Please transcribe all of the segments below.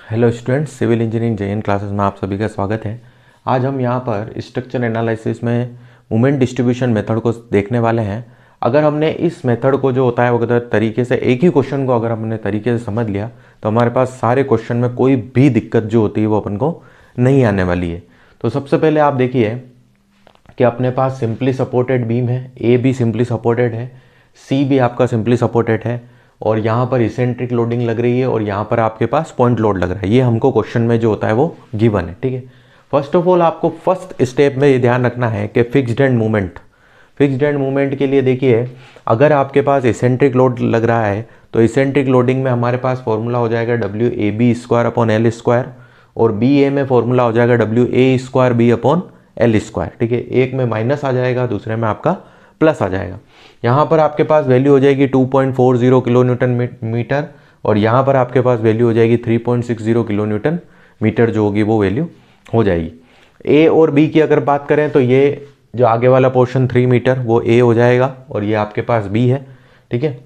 Hello students, civil engineering J N classes में आप सभी का स्वागत है। आज हम यहाँ पर स्ट्रक्चर एनालिसिस में मोमेंट डिस्ट्रीब्यूशन मेथड को देखने वाले हैं। अगर हमने इस मेथड को जो होता है वो अगर तरीके से एक ही क्वेश्चन को अगर हमने तरीके से समझ लिया तो हमारे पास सारे क्वेश्चन में कोई भी दिक्कत जो होती है वो अपन को नहीं आने वाली है। तो सबसे पहले आप देखिए कि अपने पास सिंपली सपोर्टेड बीम है, ए भी सिंपली सपोर्टेड है, सी भी आपका सिंपली सपोर्टेड है और यहाँ पर इसेंट्रिक लोडिंग लग रही है और यहाँ पर आपके पास पॉइंट लोड लग रहा है। ये हमको क्वेश्चन में जो होता है वो गिवन है, ठीक है। फर्स्ट ऑफ ऑल आपको फर्स्ट स्टेप में ये ध्यान रखना है कि फिक्स्ड एंड मूवमेंट के लिए देखिए, अगर आपके पास इसेंट्रिक लोड लग रहा है तो इसेंट्रिक लोडिंग में हमारे पास फॉर्मूला हो जाएगा W A B square upon L square और बी ए में फॉर्मूला हो जाएगा W A square B upon L square, ठीक है। एक में माइनस आ जाएगा, दूसरे में आपका प्लस आ जाएगा। यहाँ पर आपके पास वैल्यू हो जाएगी 2.40 किलो न्यूटन मीटर और यहाँ पर आपके पास वैल्यू हो जाएगी 3.60 किलो न्यूटन मीटर जो होगी वो वैल्यू हो जाएगी। ए और बी की अगर बात करें तो ये जो आगे वाला पोर्शन 3 मीटर वो ए हो जाएगा और ये आपके पास बी है, ठीक है।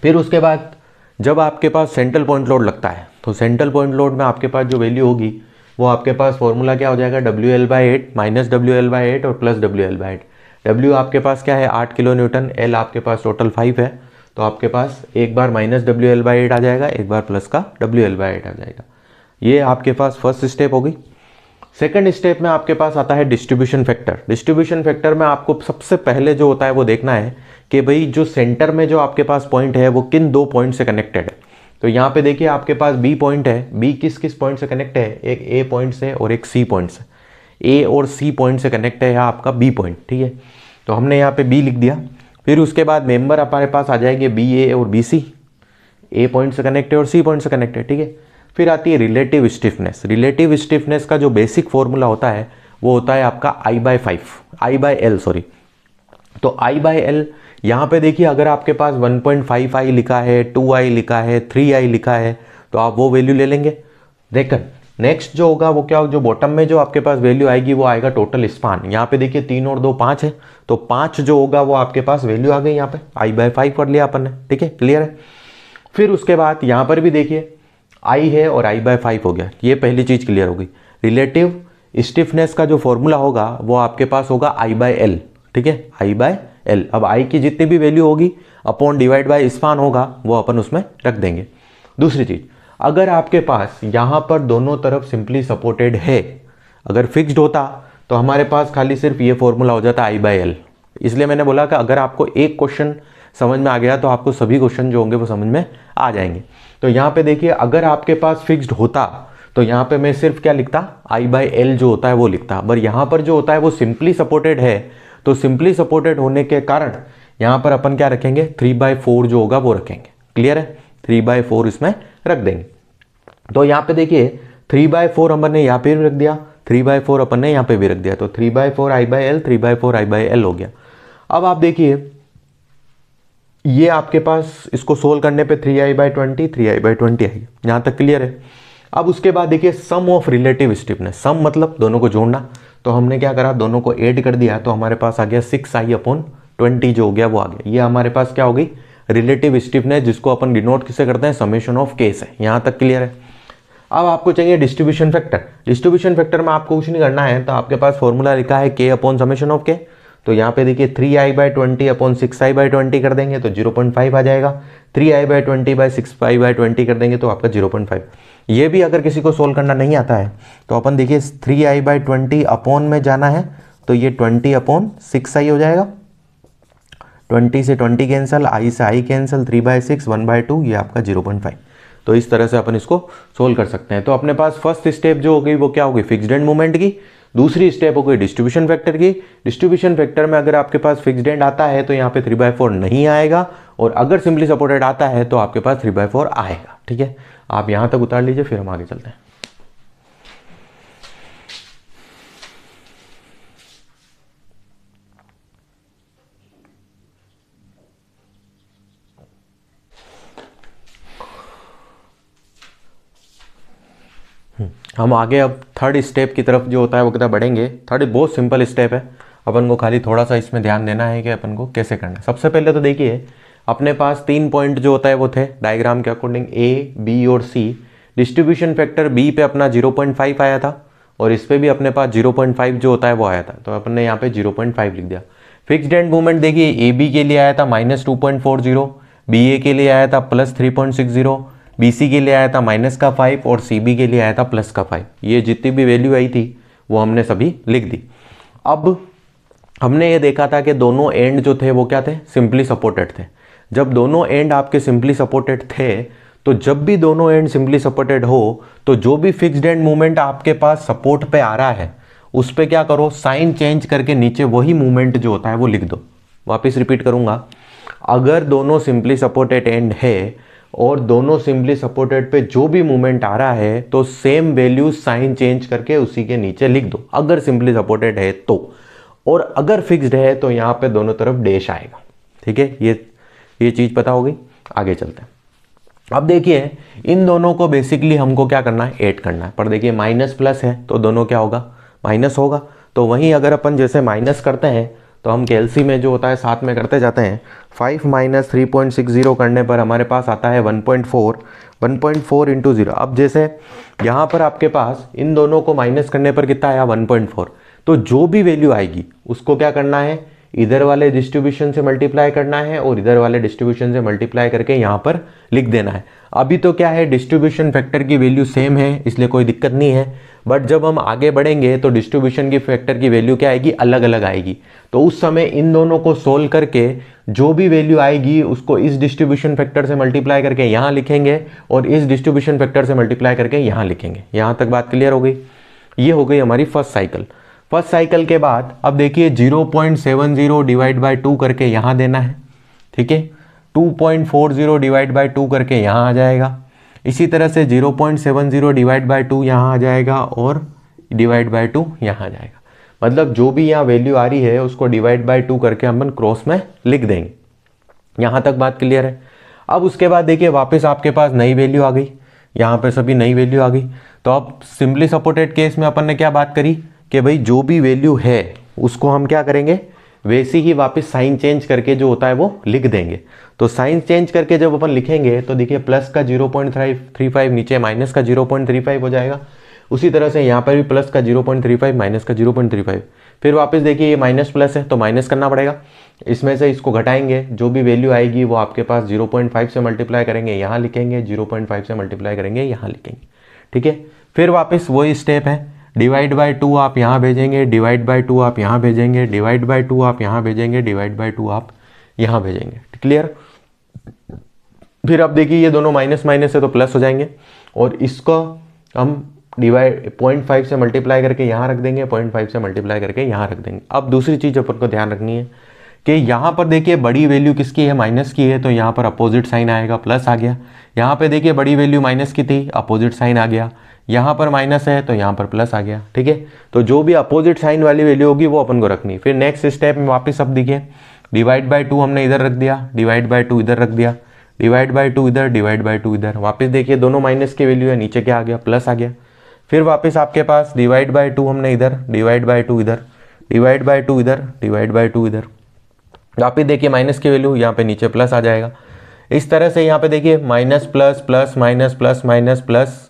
फिर उसके बाद जब आपके पास सेंट्रल पॉइंट लोड लगता है तो सेंट्रल पॉइंट लोड में आपके पास जो वैल्यू होगी वो आपके पास फॉर्मूला क्या हो जाएगा WL/8 माइनस WL/8 और प्लस WL/8। W आपके पास क्या है 8 किलो न्यूटन, L आपके पास टोटल 5 है, तो आपके पास एक बार माइनस WL/8 आ जाएगा, एक बार प्लस का WL/8 आ जाएगा। ये आपके पास फर्स्ट स्टेप होगी। सेकंड स्टेप में आपके पास आता है डिस्ट्रीब्यूशन फैक्टर। डिस्ट्रीब्यूशन फैक्टर में आपको सबसे पहले जो होता है वो देखना है कि भाई जो सेंटर में जो आपके पास पॉइंट है वो किन दो पॉइंट से कनेक्टेड है। तो यहाँ पे देखिए आपके पास बी पॉइंट है, बी किस किस पॉइंट से कनेक्ट है, एक ए पॉइंट से और एक सी पॉइंट से। ए और सी पॉइंट से कनेक्ट है यहाँ आपका बी पॉइंट, ठीक है। तो हमने यहाँ पे बी लिख दिया। फिर उसके बाद मेंबर हमारे पास आ जाएंगे बी ए और बी सी, ए पॉइंट से कनेक्ट है और सी पॉइंट से कनेक्ट है, ठीक है। फिर आती है रिलेटिव स्टिफनेस। रिलेटिव स्टिफनेस का जो बेसिक फॉर्मूला होता है वो होता है आपका I/L सॉरी। तो I/L यहाँ पे देखिए अगर आपके पास 1.5i लिखा है, 2i लिखा है, 3i लिखा है तो आप वो वैल्यू ले लेंगे। देखकर नेक्स्ट जो होगा वो क्या, जो बॉटम में जो आपके पास वैल्यू आएगी वो आएगा टोटल स्पान। यहाँ पे देखिए 3 और 2 5 है, तो 5 जो होगा वो आपके पास वैल्यू आ गई। यहाँ पे I/5 कर लिया अपन ने, ठीक है, क्लियर है। फिर उसके बाद यहाँ पर भी देखिए I है और I/5 हो गया, ये पहली चीज क्लियर हो गई। रिलेटिव स्टिफनेस का जो फॉर्मूला होगा वो आपके पास होगा I/L, ठीक है, I/L। अब I की जितनी भी वैल्यू होगी अपॉन डिवाइड बाय स्पान होगा वो अपन उसमें रख देंगे। दूसरी चीज, अगर आपके पास यहाँ पर दोनों तरफ सिंपली सपोर्टेड है, अगर फिक्स्ड होता तो हमारे पास खाली सिर्फ ये फॉर्मूला हो जाता I/L। इसलिए मैंने बोला कि अगर आपको एक क्वेश्चन समझ में आ गया तो आपको सभी क्वेश्चन जो होंगे वो समझ में आ जाएंगे। तो यहाँ पे देखिए अगर आपके पास फिक्स्ड होता तो यहाँ पे मैं सिर्फ क्या लिखता, I/L जो होता है वो लिखता। पर यहाँ पर जो होता है वो सिंपली सपोर्टेड है, तो सिंपली सपोर्टेड होने के कारण यहाँ पर अपन क्या रखेंगे 3/4 जो होगा वो रखेंगे। क्लियर है, 3/4 इसमें रख देंगे। तो यहाँ पे देखिए 3/4 अपन ने यहाँ पे भी रख दिया, 3/4 अपन ने यहाँ पे भी रख दिया, तो 3/4 I/L, 3/4 I/L हो गया। अब आप देखिए ये आपके पास इसको सोल्व करने पे 3i/20 3i/20 आई, यहाँ तक क्लियर है। अब उसके बाद देखिए सम ऑफ रिलेटिव स्टिफनेस, सम मतलब दोनों को जोड़ना। तो हमने क्या करा, दोनों को ऐड कर दिया तो हमारे पास आ गया 6i/20 जो हो गया वो आ गया। ये हमारे पास क्या हो गई रिलेटिव स्टिफनेस, जिसको अपन डिनोट किससे करते हैं, समेशन ऑफ के से। यहाँ तक क्लियर है। अब आपको चाहिए डिस्ट्रीब्यूशन फैक्टर। डिस्ट्रीब्यूशन फैक्टर में आपको कुछ नहीं करना है, तो आपके पास फॉर्मूला लिखा है k अपॉन समेशन ऑफ के। तो यहाँ पे देखिए 3i/20 अपॉन 6i/20 कर देंगे तो 0.5 आ जाएगा। 3i/20 बाई 6i/20 कर देंगे तो आपका 0.5। ये भी अगर किसी को सोल्व करना नहीं आता है तो अपन देखिए 3i/20 अपॉन में जाना है तो ये 20 अपॉन 6i हो जाएगा। 20 से 20 कैंसिल, i से i कैंसिल, 3/6 1/2, ये आपका 0.5। तो इस तरह से अपन इसको सोल्व कर सकते हैं। तो अपने पास फर्स्ट स्टेप जो हो गई वो क्या होगी फिक्स्ड एंड मूवमेंट की। दूसरी स्टेप हो गई डिस्ट्रीब्यूशन फैक्टर की। डिस्ट्रीब्यूशन फैक्टर में अगर आपके पास फिक्स्ड एंड आता है तो यहाँ पे 3/4 नहीं आएगा, और अगर सिंपली सपोर्टेड आता है तो आपके पास 3/4 आएगा, ठीक है। आप यहाँ तक उतार लीजिए, फिर हम आगे चलते हैं। हम आगे अब थर्ड स्टेप की तरफ जो होता है वो कितना बढ़ेंगे। थर्ड बहुत सिंपल स्टेप है, अपन को खाली थोड़ा सा इसमें ध्यान देना है कि अपन को कैसे करना है। सबसे पहले तो देखिए अपने पास 3 पॉइंट जो होता है वो थे डायग्राम के अकॉर्डिंग A, B और C। डिस्ट्रीब्यूशन फैक्टर बी पे अपना 0.5 आया था और इस पे भी अपने पास 0.5 जो होता है वो आया था, तो अपन ने यहाँ पे 0.5 लिख दिया। फिक्स्ड एंड मूवमेंट देखिए ए बी के लिए आया था -2.40, बी ए के लिए आया था +3.60, बी सी के लिए आया था -5 और सी बी के लिए आया था +5। ये जितनी भी वैल्यू आई थी वो हमने सभी लिख दी। अब हमने ये देखा था कि दोनों एंड जो थे वो क्या थे, सिंपली सपोर्टेड थे। जब दोनों एंड आपके सिंपली सपोर्टेड थे तो जब भी दोनों एंड सिंपली सपोर्टेड हो तो जो भी फिक्स्ड एंड मूवमेंट आपके पास सपोर्ट पे आ रहा है उस पे क्या करो, साइन चेंज करके नीचे वही मूवमेंट जो होता है वो लिख दो। वापस रिपीट करूंगा, अगर दोनों सिंपली सपोर्टेड एंड है और दोनों सिंपली सपोर्टेड पे जो भी मूवमेंट आ रहा है तो सेम वैल्यू साइन चेंज करके उसी के नीचे लिख दो, अगर सिंपली सपोर्टेड है तो। और अगर फिक्स्ड है तो यहाँ पे दोनों तरफ डैश आएगा। ठीक है, ये चीज पता होगी। आगे चलते हैं। अब देखिए इन दोनों को बेसिकली हमको क्या करना है, ऐड करना है। पर देखिए माइनस प्लस है तो दोनों क्या होगा, माइनस होगा। तो वहीं अगर अपन जैसे माइनस करते हैं तो हम कैलसी में जो होता है साथ में करते जाते हैं। 5 - 3.60 करने पर हमारे पास आता है 1.4 × 0। अब जैसे यहाँ पर आपके पास इन दोनों को माइनस करने पर कितना आया, 1.4। तो जो भी वैल्यू आएगी उसको क्या करना है, इधर वाले डिस्ट्रीब्यूशन से मल्टीप्लाई करना है और इधर वाले डिस्ट्रीब्यूशन से मल्टीप्लाई करके यहाँ पर लिख देना है। अभी तो क्या है, डिस्ट्रीब्यूशन फैक्टर की वैल्यू सेम है इसलिए कोई दिक्कत नहीं है, बट जब हम आगे बढ़ेंगे तो डिस्ट्रीब्यूशन की फैक्टर की वैल्यू क्या आएगी, अलग अलग आएगी। तो उस समय इन दोनों को सोल्व करके जो भी वैल्यू आएगी उसको इस डिस्ट्रीब्यूशन फैक्टर से मल्टीप्लाई करके यहाँ लिखेंगे और इस डिस्ट्रीब्यूशन फैक्टर से मल्टीप्लाई करके यहाँ लिखेंगे। यहाँ तक बात क्लियर हो गई। ये हो गई हमारी फर्स्ट साइकिल। फर्स्ट साइकिल के बाद अब देखिए 0.70 डिवाइड बाई 2 करके यहाँ देना है। ठीक है, 2.40 डिवाइड बाई 2 करके यहाँ आ जाएगा। इसी तरह से 0.70 डिवाइड बाई 2 यहाँ आ जाएगा और डिवाइड बाई 2 यहाँ आ जाएगा। मतलब जो भी यहाँ वैल्यू आ रही है उसको डिवाइड बाई 2 करके हम क्रॉस में लिख देंगे। यहाँ तक बात क्लियर है। अब उसके बाद देखिए वापस आपके पास नई वैल्यू आ गई, यहाँ पे सभी नई वैल्यू आ गई। तो अब सिंपली सपोर्टेड केस में अपन ने क्या बात करी कि भाई जो भी वैल्यू है उसको हम क्या करेंगे, वैसे ही वापस साइन चेंज करके जो होता है वो लिख देंगे। तो साइन चेंज करके जब अपन लिखेंगे तो देखिए प्लस का 0.35 नीचे माइनस का 0.35 हो जाएगा। उसी तरह से यहाँ पर भी प्लस का 0.35 माइनस का 0.35। फिर वापस देखिए ये माइनस प्लस है तो माइनस करना पड़ेगा, इसमें से इसको घटाएंगे, जो भी वैल्यू आएगी वो आपके पास 0.5 से मल्टीप्लाई करेंगे यहाँ लिखेंगे, 0.5 से मल्टीप्लाई करेंगे यहाँ लिखेंगे। ठीक है, फिर वापस वही स्टेप है, डिवाइड बाई 2 आप यहाँ भेजेंगे, डिवाइड बाई 2 आप यहाँ भेजेंगे, डिवाइड बाई 2 आप यहाँ भेजेंगे, डिवाइड बाई 2 आप यहाँ भेजेंगे। क्लियर। फिर अब देखिए ये दोनों माइनस माइनस है तो प्लस हो जाएंगे और इसको हम डिवाइड 0.5 से मल्टीप्लाई करके यहाँ रख देंगे, 0.5 से मल्टीप्लाई करके यहाँ रख देंगे। अब दूसरी चीज़ अपन को ध्यान रखनी है कि यहाँ पर देखिए बड़ी वैल्यू किसकी है, माइनस की है, तो यहाँ पर अपोजिट साइन आएगा, प्लस आ गया। यहाँ पे देखिए बड़ी वैल्यू माइनस की थी, अपोजिट साइन आ गया। यहाँ पर माइनस है तो यहाँ पर प्लस आ गया। ठीक है, तो जो भी अपोजिट साइन वाली वैल्यू होगी वो अपन को रखनी। फिर नेक्स्ट स्टेप में वापस अब देखिए डिवाइड बाई 2 हमने इधर रख दिया, डिवाइड बाई 2 इधर रख दिया, डिवाइड बाई 2 इधर, डिवाइड बाई 2 इधर। वापस देखिए दोनों माइनस की वैल्यू है, नीचे क्या आ गया, प्लस आ गया। फिर वापस आपके पास डिवाइड बाई 2 हमने इधर, डिवाइड बाई 2 इधर, डिवाइड बाई 2 इधर, डिवाइड बाई 2 इधर। वापस देखिए माइनस की वैल्यू यहाँ पे नीचे प्लस आ जाएगा। इस तरह से यहाँ पे देखिए minus plus plus minus plus minus plus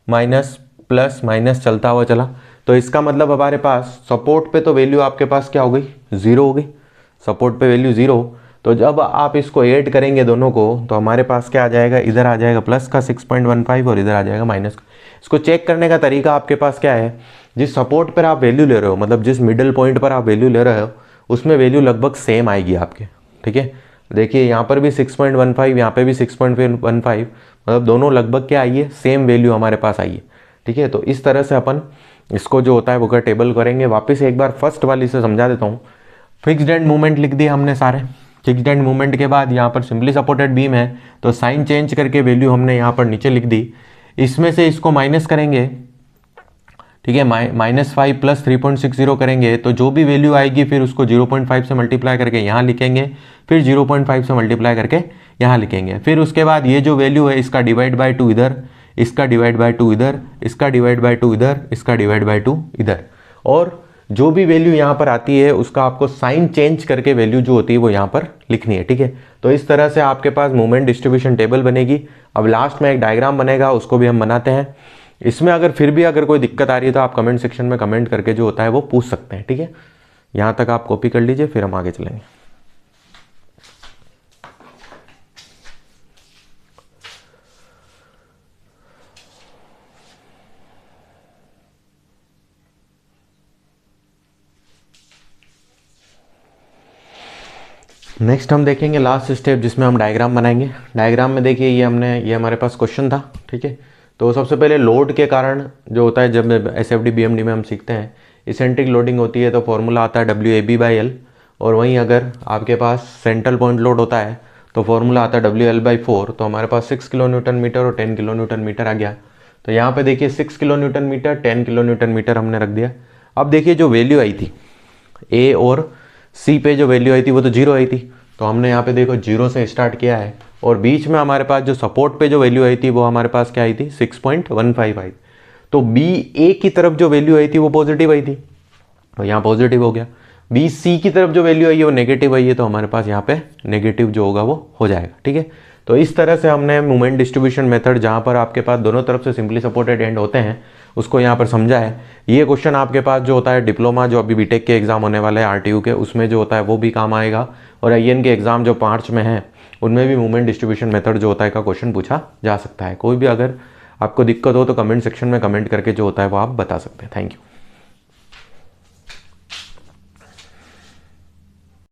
minus plus minus चलता हुआ चला। तो इसका मतलब हमारे पास सपोर्ट पे तो वैल्यू आपके पास क्या हो गई, 0 हो गई। सपोर्ट पे वैल्यू 0, तो जब आप इसको ऐड करेंगे दोनों को तो हमारे पास क्या आ जाएगा, इधर आ जाएगा प्लस का 6.15 और इधर आ जाएगा माइनस का। इसको चेक करने का तरीका आपके पास क्या है, जिस सपोर्ट पर आप वैल्यू ले रहे हो, मतलब जिस मिडिल पॉइंट पर आप वैल्यू ले रहे हो उसमें वैल्यू लगभग सेम आएगी आपके। ठीक है, देखिए यहाँ पर भी 6.15, यहाँ पे भी 6.15, मतलब दोनों लगभग क्या आई है, सेम वैल्यू हमारे पास आई है। ठीक है, तो इस तरह से अपन इसको जो होता है वो टेबल करेंगे। वापस एक बार फर्स्ट वाली से समझा देता हूँ। फिक्स्ड एंड मूवमेंट लिख दिए हमने सारे। फिक्स्ड एंड मूवमेंट के बाद यहाँ पर सिंपली सपोर्टेड बीम है तो साइन चेंज करके वैल्यू हमने यहाँ पर नीचे लिख दी। इसमें से इसको माइनस करेंगे, ठीक है, -5 + 3.60 करेंगे तो जो भी वैल्यू आएगी फिर उसको 0.5 से मल्टीप्लाई करके यहाँ लिखेंगे, फिर 0.5 से मल्टीप्लाई करके यहाँ लिखेंगे। फिर उसके बाद ये जो वैल्यू है इसका डिवाइड बाई 2 इधर, इसका डिवाइड बाई 2 इधर, इसका डिवाइड बाई 2 इधर, इसका डिवाइड बाई 2 इधर। और जो भी वैल्यू यहाँ पर आती है उसका आपको साइन चेंज करके वैल्यू जो होती है वो यहाँ पर लिखनी है, ठीक है। तो इस तरह से आपके पास मोमेंट डिस्ट्रीब्यूशन टेबल बनेगी। अब लास्ट में एक डायग्राम बनेगा, उसको भी हम बनाते हैं। इसमें अगर फिर भी अगर कोई दिक्कत आ रही है तो आप कमेंट सेक्शन में कमेंट करके जो होता है वो पूछ सकते हैं, ठीक है। यहाँ तक आप कॉपी कर लीजिए, फिर हम आगे चलेंगे। नेक्स्ट हम देखेंगे लास्ट स्टेप जिसमें हम डायग्राम बनाएंगे। डायग्राम में देखिए ये हमारे पास क्वेश्चन था, ठीक है। तो सबसे पहले लोड के कारण जो होता है, जब एसएफडी बीएमडी में हम सीखते हैं इसेंट्रिक लोडिंग होती है तो फॉर्मूला आता है WAB/L, और वहीं अगर आपके पास सेंट्रल पॉइंट लोड होता है तो फॉर्मूला आता है WL/4। तो हमारे पास 6 किलो न्यूटन मीटर और 10 किलो न्यूटन मीटर आ गया। तो यहाँ पे देखिए 6 kilo newton metre 10 kilo newton metre हमने रख दिया। अब देखिए जो वैल्यू आई थी ए और सी पे जो वैल्यू आई थी वो तो 0 आई थी, तो हमने यहाँ पे देखो 0 से स्टार्ट किया है, और बीच में हमारे पास जो सपोर्ट पे जो वैल्यू आई थी वो हमारे पास क्या आई थी 6.15 आई। तो बी ए की तरफ जो वैल्यू आई थी वो पॉजिटिव आई थी, तो यहाँ पॉजिटिव हो गया। बी सी की तरफ जो वैल्यू आई है वो नेगेटिव आई है, तो हमारे पास यहाँ पे नेगेटिव जो होगा वो हो जाएगा, ठीक है। तो इस तरह से हमने मोमेंट डिस्ट्रीब्यूशन मेथड, जहाँ पर आपके पास दोनों तरफ से सिंपली सपोर्टेड एंड होते हैं, उसको यहाँ पर समझा है। ये क्वेश्चन आपके पास जो होता है डिप्लोमा, जो अभी बीटेक के एग्जाम होने वाले हैं आरटीयू के, उसमें जो होता है वो भी काम आएगा, और आईएन के एग्जाम जो मार्च में है उनमें भी मोमेंट डिस्ट्रीब्यूशन मेथड जो होता है का क्वेश्चन पूछा जा सकता है। कोई भी अगर आपको दिक्कत हो तो कमेंट सेक्शन में कमेंट करके जो होता है वो आप बता सकते हैं। Thank you.